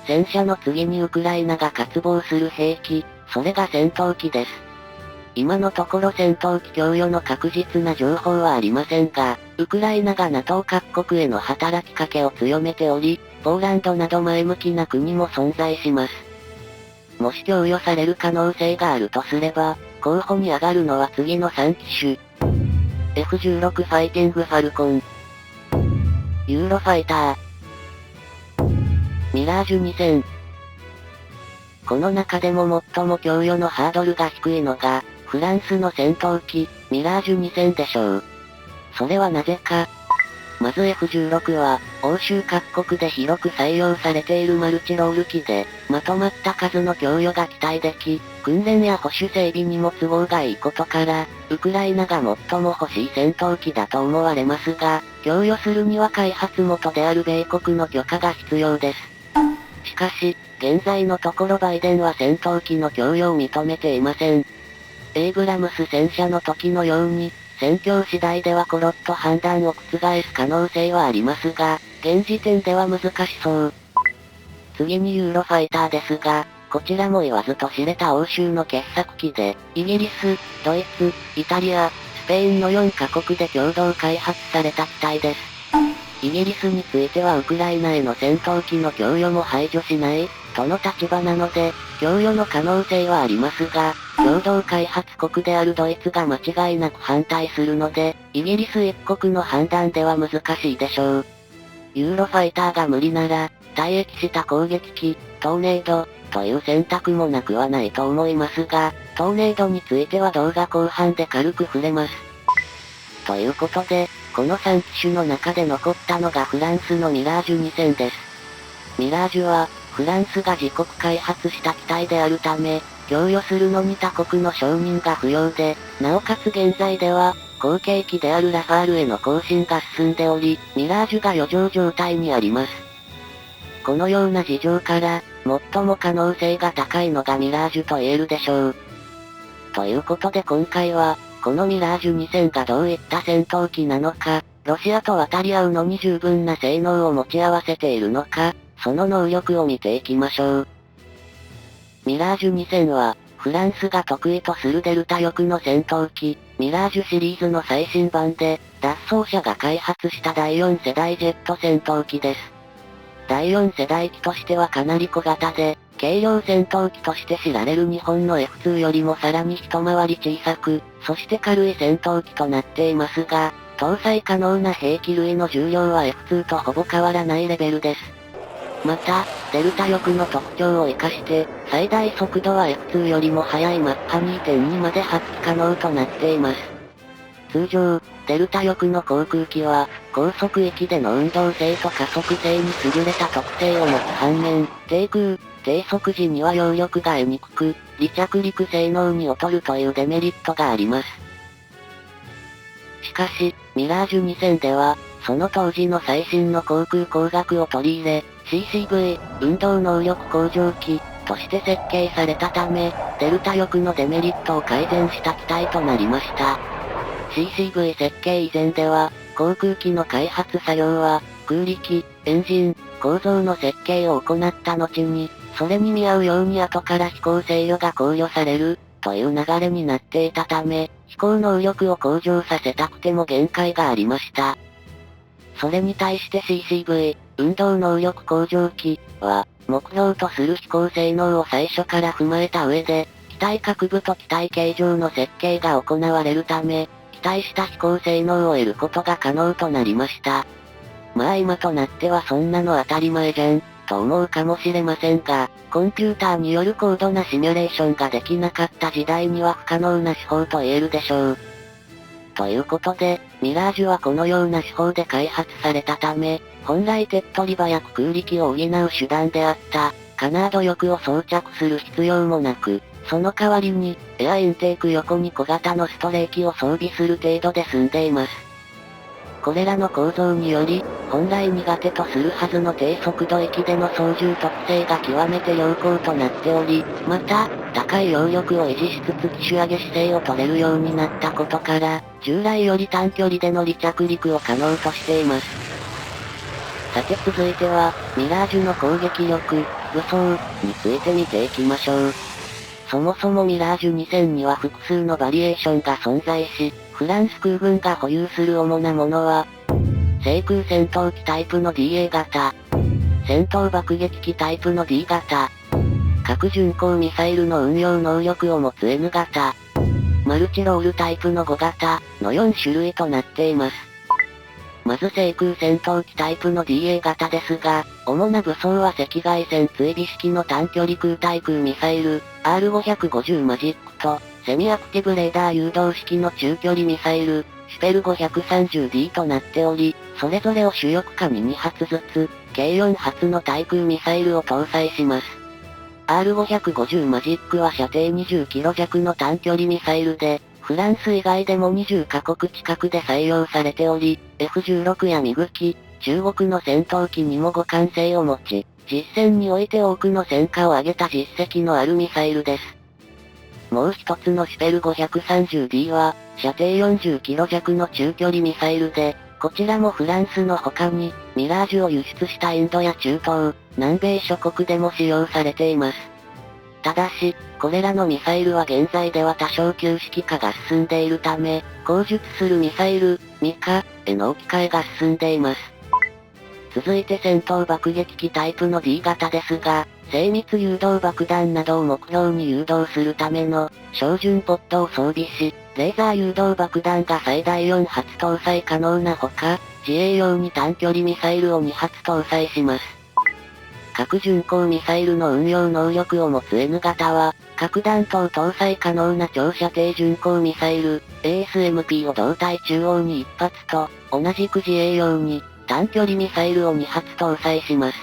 戦車の次にウクライナが渇望する兵器、それが戦闘機です。今のところ戦闘機供与の確実な情報はありませんが、ウクライナが NATO 各国への働きかけを強めており、ポーランドなど前向きな国も存在します。もし供与される可能性があるとすれば、候補に上がるのは次の3機種。F16 ファイティングファルコン、ユーロファイター、ミラージュ2000。この中でも最も供与のハードルが低いのが、フランスの戦闘機、ミラージュ2000でしょう。それはなぜか。まず F16 は、欧州各国で広く採用されているマルチロール機で、まとまった数の供与が期待でき、訓練や保守整備にも都合がいいことから、ウクライナが最も欲しい戦闘機だと思われますが、供与するには開発元である米国の許可が必要です。しかし、現在のところバイデンは戦闘機の供与を認めていません。エイブラムス戦車の時のように、戦況次第ではコロッと判断を覆す可能性はありますが、現時点では難しそう。次にユーロファイターですが、こちらも言わずと知れた欧州の傑作機で、イギリス、ドイツ、イタリア、スペインの4カ国で共同開発された機体です。イギリスについてはウクライナへの戦闘機の供与も排除しない、との立場なので、供与の可能性はありますが、共同開発国であるドイツが間違いなく反対するので、イギリス一国の判断では難しいでしょう。ユーロファイターが無理なら、退役した攻撃機、トーネード、という選択もなくはないと思いますが、トーネードについては動画後半で軽く触れます。ということで、この3機種の中で残ったのがフランスのミラージュ2000です。ミラージュは、フランスが自国開発した機体であるため、供与するのに他国の承認が不要で、なおかつ現在では、後継機であるラファールへの更新が進んでおり、ミラージュが余剰状態にあります。このような事情から、最も可能性が高いのがミラージュと言えるでしょう。ということで今回は、このミラージュ2000がどういった戦闘機なのか、ロシアと渡り合うのに十分な性能を持ち合わせているのか、その能力を見ていきましょう。ミラージュ2000は、フランスが得意とするデルタ翼の戦闘機、ミラージュシリーズの最新版で、脱走者が開発した第4世代ジェット戦闘機です。第4世代機としてはかなり小型で、軽量戦闘機として知られる日本の F2 よりもさらに一回り小さく、そして軽い戦闘機となっていますが、搭載可能な兵器類の重量は F2 とほぼ変わらないレベルです。また、デルタ翼の特徴を活かして、最大速度は F2 よりも速いマッハ 2.2 まで発揮可能となっています。通常、デルタ翼の航空機は、高速域での運動性と加速性に優れた特性を持つ反面、低空、低速時には揚力が得にくく、離着陸性能に劣るというデメリットがあります。しかし、ミラージュ2000では、その当時の最新の航空工学を取り入れ、CCV、運動能力向上機、として設計されたため、デルタ翼のデメリットを改善した機体となりました。CCV 設計以前では、航空機の開発作業は、空力、エンジン、構造の設計を行った後に、それに見合うように後から飛行制御が考慮される、という流れになっていたため、飛行能力を向上させたくても限界がありました。それに対して CCV、運動能力向上機は、目標とする飛行性能を最初から踏まえた上で、機体各部と機体形状の設計が行われるため、期待した飛行性能を得ることが可能となりました。まあ今となってはそんなの当たり前じゃん、と思うかもしれませんが、コンピューターによる高度なシミュレーションができなかった時代には不可能な手法と言えるでしょう。ということで、ミラージュはこのような手法で開発されたため、本来手っ取り早く空力を補う手段であった、カナード翼を装着する必要もなく、その代わりに、エアインテーク横に小型のストレー機を装備する程度で済んでいます。これらの構造により、本来苦手とするはずの低速度域での操縦特性が極めて良好となっており、また、高い揚力を維持しつつ機種上げ姿勢を取れるようになったことから、従来より短距離での離着陸を可能としています。さて続いては、ミラージュの攻撃力、武装について見ていきましょう。そもそもミラージュ2000には複数のバリエーションが存在し、フランス空軍が保有する主なものは、制空戦闘機タイプの DA 型、戦闘爆撃機タイプの D 型、核巡航ミサイルの運用能力を持つ N 型、マルチロールタイプの5型の4種類となっています。まず制空戦闘機タイプの DA 型ですが、主な武装は赤外線追尾式の短距離空対空ミサイル、R550 マジックと、セミアクティブレーダー誘導式の中距離ミサイル、シュペル 530D となっており、それぞれを主翼下に2発ずつ、計4発の対空ミサイルを搭載します。R550 マジックは射程20キロ弱の短距離ミサイルで、フランス以外でも20カ国近くで採用されており、F16 やミグ機、中国の戦闘機にも互換性を持ち、実戦において多くの戦果を上げた実績のあるミサイルです。もう一つのシュペル 530D は、射程40キロ弱の中距離ミサイルで、こちらもフランスの他に、ミラージュを輸出したインドや中東、南米諸国でも使用されています。ただし、これらのミサイルは現在では多少旧式化が進んでいるため、後述するミサイル、ミカへの置き換えが進んでいます。続いて戦闘爆撃機タイプの D 型ですが、精密誘導爆弾などを目標に誘導するための、照準ポットを装備し、レーザー誘導爆弾が最大4発搭載可能なほか、自衛用に短距離ミサイルを2発搭載します。核巡航ミサイルの運用能力を持つ N 型は、核弾頭搭載可能な長射程巡航ミサイル、ASMP を胴体中央に1発と、同じく自衛用に、短距離ミサイルを2発搭載します。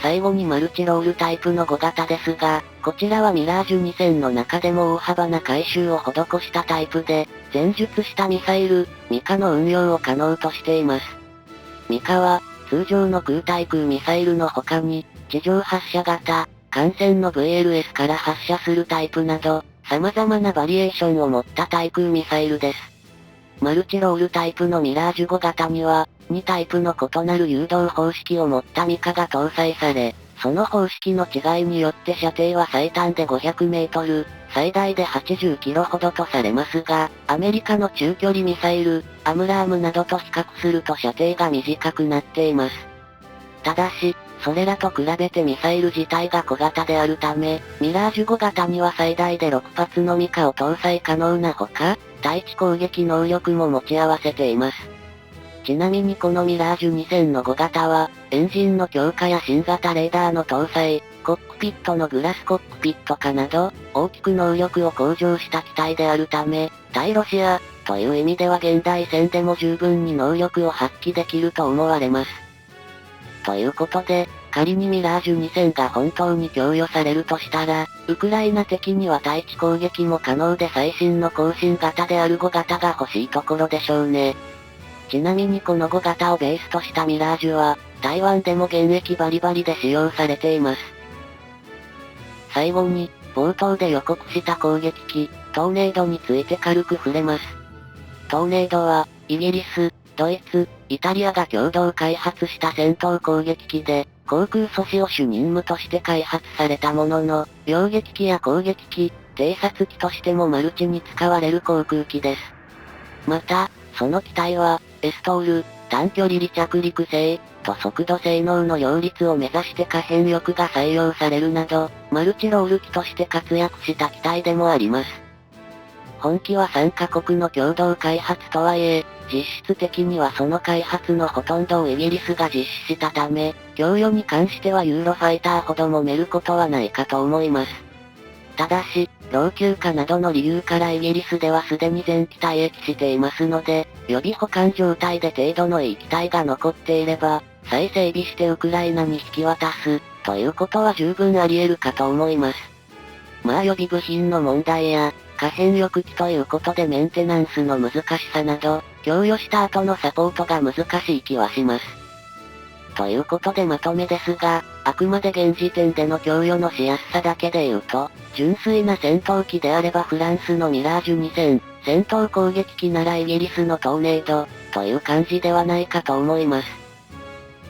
最後にマルチロールタイプの5型ですが、こちらはミラージュ2000の中でも大幅な改修を施したタイプで、前述したミサイル、ミカの運用を可能としています。ミカは、通常の空対空ミサイルの他に、地上発射型、艦船の VLS から発射するタイプなど、様々なバリエーションを持った対空ミサイルです。マルチロールタイプのミラージュ5型には、2タイプの異なる誘導方式を持ったミカが搭載され、その方式の違いによって射程は最短で500メートル、最大で80キロほどとされますが、アメリカの中距離ミサイル、アムラームなどと比較すると射程が短くなっています。ただし、それらと比べてミサイル自体が小型であるため、ミラージュ5型には最大で6発のミカを搭載可能なほか、対地攻撃能力も持ち合わせています。ちなみにこのミラージュ2000の5型は、エンジンの強化や新型レーダーの搭載、コックピットのグラスコックピット化など、大きく能力を向上した機体であるため、対ロシア、という意味では現代戦でも十分に能力を発揮できると思われます。ということで、仮にミラージュ2000が本当に供与されるとしたら、ウクライナ的には対地攻撃も可能で最新の更新型である5型が欲しいところでしょうね。ちなみにこの5型をベースとしたミラージュは、台湾でも現役バリバリで使用されています。最後に、冒頭で予告した攻撃機、トーネードについて軽く触れます。トーネードは、イギリス、ドイツ、イタリアが共同開発した戦闘攻撃機で、航空阻止を主任務として開発されたものの、擁撃機や攻撃機、偵察機としてもマルチに使われる航空機です。また、その機体は、エストール、短距離離着陸性、と速度性能の両立を目指して可変翼が採用されるなど、マルチロール機として活躍した機体でもあります。本機は3カ国の共同開発とはいえ、実質的にはその開発のほとんどをイギリスが実施したため、供与に関してはユーロファイターほど揉めることはないかと思います。ただし、老朽化などの理由からイギリスではすでに全機退役していますので、予備保管状態で程度のいい機体が残っていれば、再整備してウクライナに引き渡す、ということは十分あり得るかと思います。まあ予備部品の問題や、可変翼機ということでメンテナンスの難しさなど、供与した後のサポートが難しい気はします。ということでまとめですが、あくまで現時点での供与のしやすさだけで言うと、純粋な戦闘機であればフランスのミラージュ2000、戦闘攻撃機ならイギリスのトーネード、という感じではないかと思います。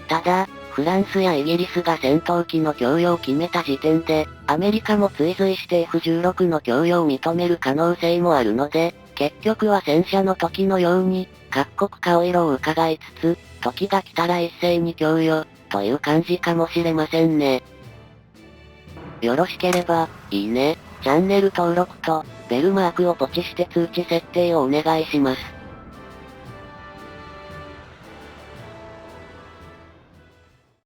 ただ、フランスやイギリスが戦闘機の供与を決めた時点で、アメリカも追随して F16 の供与を認める可能性もあるので、結局は戦車の時のように、各国顔色を伺いつつ、時が来たら一斉に供与、という感じかもしれませんね。よろしければ、いいね、チャンネル登録と、ベルマークをポチして通知設定をお願いします。